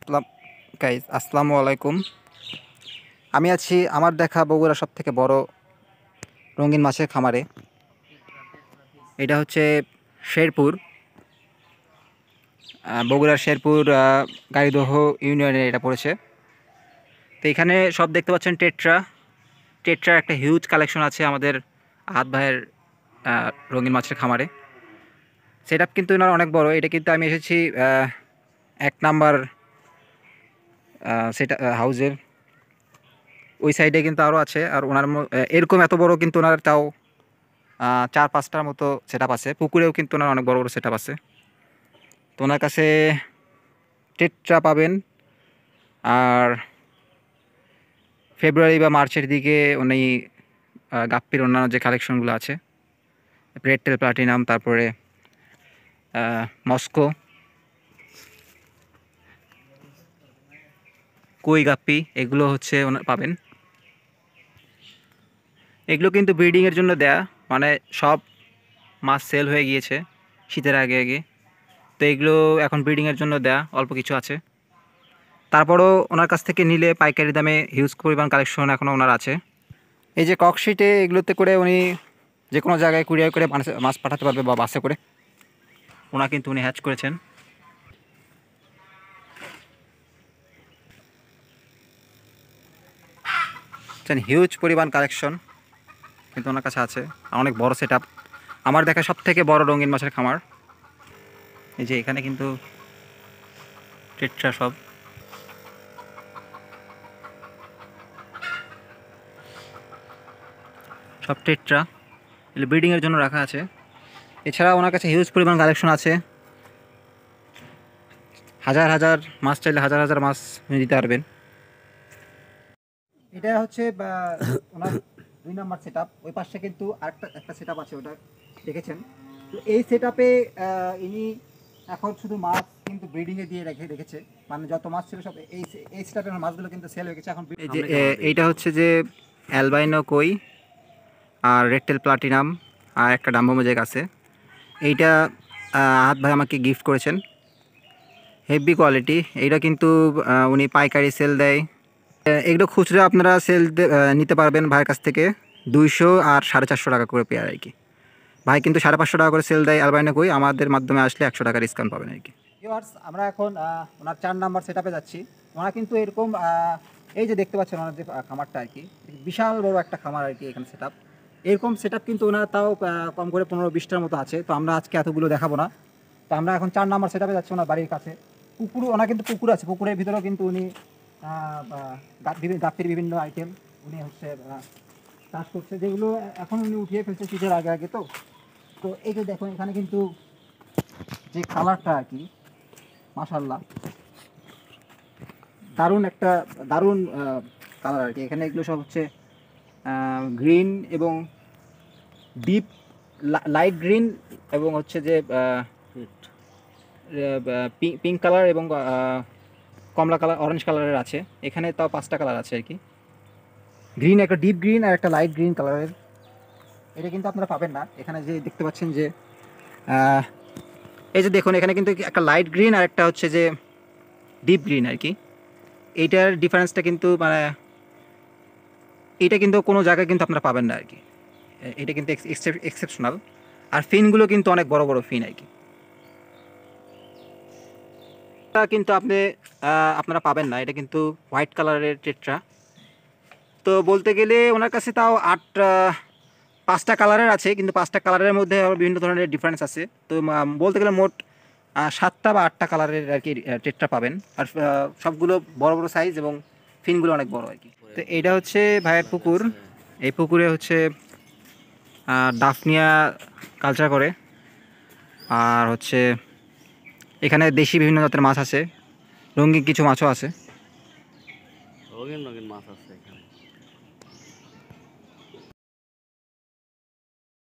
আসসালাম গাইস, আসসালামু আলাইকুম। আমি আছি আমার দেখা বগুড়া সবথেকে বড় রঙিন মাছের খামারে। এটা হচ্ছে শেরপুর, বগুড়ার শেরপুর গাইদহ ইউনিয়নে এটা পড়েছে। তো এখানে সব দেখতে পাচ্ছেন টেট্রা। টেট্রার একটা হিউজ কালেকশন আছে আমাদের আহাদ ভাইয়ের রঙিন মাছের খামারে। সেট আপ কিন্তু এনার অনেক বড়। এটা কিন্তু আমি এসেছি 1 নাম্বার সেটা হাউজের ওই সাইডে কিন্তু আরও আছে। আর ওনার এরকম এত বড় কিন্তু ওনার তাও 4-5টার মতো সেট আপ আছে। পুকুরেও কিন্তু ওনার অনেক বড় বড় সেট আপ আছে। তো ওনার কাছে টেট্রা পাবেন। আর ফেব্রুয়ারি বা মার্চের দিকে উনি গাপ্পির অন্যান্য যে কালেকশনগুলো আছে, রেড টেল প্লাটিনাম, তারপরে মস্কো, কই গাপ্পি, এগুলো হচ্ছে পাবেন। এগুলো কিন্তু ব্রিডিংয়ের জন্য দেয়া, মানে সব মাছ সেল হয়ে গিয়েছে শীতের আগে আগে। তো এগুলো এখন ব্রিডিংয়ের জন্য দেয়া, অল্প কিছু আছে। তারপরও ওনার কাছ থেকে নিলে পাইকারি দামে হিউজ পরিমাণ কালেকশন এখনও ওনার আছে। এই যে ককশিটে এগুলোতে করে উনি যে কোনো জায়গায় কুরিয়ার করে মাছ পাঠাতে পারবে, বা বাসে করে কিন্তু উনি হ্যাচ করেছেন। হিউজ পরিমাণ কালেকশন কিন্তু ওনার কাছে আছে, অনেক বড় সেট আপ। আমার দেখা সব থেকে বড় রঙিন মাছের খামার। এই যে এখানে কিন্তু টেট্রা সব টেট্রা এগুলো ব্রিডিংয়ের জন্য রাখা আছে। এছাড়া ওনার কাছে হিউজ পরিমাণ কালেকশন আছে। হাজার হাজার মাছ চাইলে হাজার হাজার মাছ দিতে পারবেন। এটা হচ্ছে ওনার 2 নাম্বার সেট আপ। ওই পাশে কিন্তু একটা সেট আপ আছে, ওটা দেখেছেন। তো এই সেট আপে ইনি এখন শুধু মাছ কিন্তু ব্রিডিংয়ে দিয়ে রেখেছে, মানে যত মাছ ছিল সব এই সেট আপের মাছগুলো কিন্তু সেল হয়ে গেছে এখন। এইটা হচ্ছে যে অ্যালবাইনো কই আর রেড টেল প্লাটিনাম আর একটা ডাম্বো মোজাইক আছে। এইটা আহাদ ভাই আমাকে গিফট করেছেন, হেভি কোয়ালিটি। এইটা কিন্তু উনি পাইকারি সেল দেয়। এগুলো খুচরা আপনারা নিতে পারবেন ভাইয়ের কাছ থেকে 200 আর 450 টাকা করে পেয়ার আর কি। ভাই কিন্তু 550 টাকা করে সেল দেয় অ্যালবাইনো কই। আমাদের মাধ্যমে আসলে 100 টাকা ডিসকাউন্ট পাবেন আর কি। ভিউয়ার্স, আমরা এখন ওনার 4 নাম্বার সেট আপে যাচ্ছি। ওনারা কিন্তু এরকম এই যে দেখতে পাচ্ছেন ওনার যে খামারটা আর কি, বিশাল বড় একটা খামার আর কি। এখানে সেট আপ এরকম সেট আপ কিন্তু ওনার তাও কম করে 15-20টার মতো আছে। তো আমরা আজকে এতগুলো দেখাবো না। তো আমরা এখন 4 নাম্বার সেট আপে যাচ্ছি ওনার বাড়ির কাছে। ওনার কিন্তু পুকুর আছে, পুকুরের ভিতরেও কিন্তু উনি গাপ্পির বিভিন্ন আইটেম উনি হচ্ছে চাষ করছে, যেগুলো এখন উনি উঠিয়ে ফেলছে শীতের আগে আগে। তো তো এই যে দেখুন এখানে কিন্তু যে কালারটা আর কি, মাশাআল্লাহ, দারুণ কালার আর কি। এখানে এগুলো সব হচ্ছে গ্রিন এবং ডিপ লাইট গ্রিন এবং হচ্ছে যে পিঙ্ক কালার এবং কমলা কালার, অরেঞ্জ কালারের আছে। এখানে তাও 5টা কালার আছে আর কি। গ্রিন, একটা ডিপ গ্রিন আর একটা লাইট গ্রিন কালারের। এটা কিন্তু আপনারা পাবেন না এখানে। যে দেখতে পাচ্ছেন যে এই যে দেখুন এখানে কিন্তু একটা লাইট গ্রিন আর একটা হচ্ছে যে ডিপ গ্রিন আর কি। এইটার ডিফারেন্সটা কিন্তু মানে এটা কিন্তু কোনো জায়গায় কিন্তু আপনারা পাবেন না আর কি। এটা কিন্তু এক্সেপশনাল। আর ফিনগুলো কিন্তু অনেক বড় বড় ফিন আর কি। এটা কিন্তু আপনারা পাবেন না। এটা কিন্তু হোয়াইট কালারের টেট্রা। তো বলতে গেলে ওনার কাছে তাও 5টা কালারের আছে, কিন্তু 5টা কালারের মধ্যে বিভিন্ন ধরনের ডিফারেন্স আছে। তো বলতে গেলে মোট 7টা বা 8টা কালারের আর কি টেট্রা পাবেন। আর সবগুলো বড় বড় সাইজ এবং ফিনগুলো অনেক বড় আর কি। তো এইটা হচ্ছে ভাইয়ের পুকুর। এই পুকুরে হচ্ছে ডাফনিয়া কালচার করে। আর হচ্ছে এখানে দেশি বিভিন্ন জাতের মাছ আছে, রঙিন কিছু মাছও আছে। রঙিন রঙিন মাছ আছে এখানে।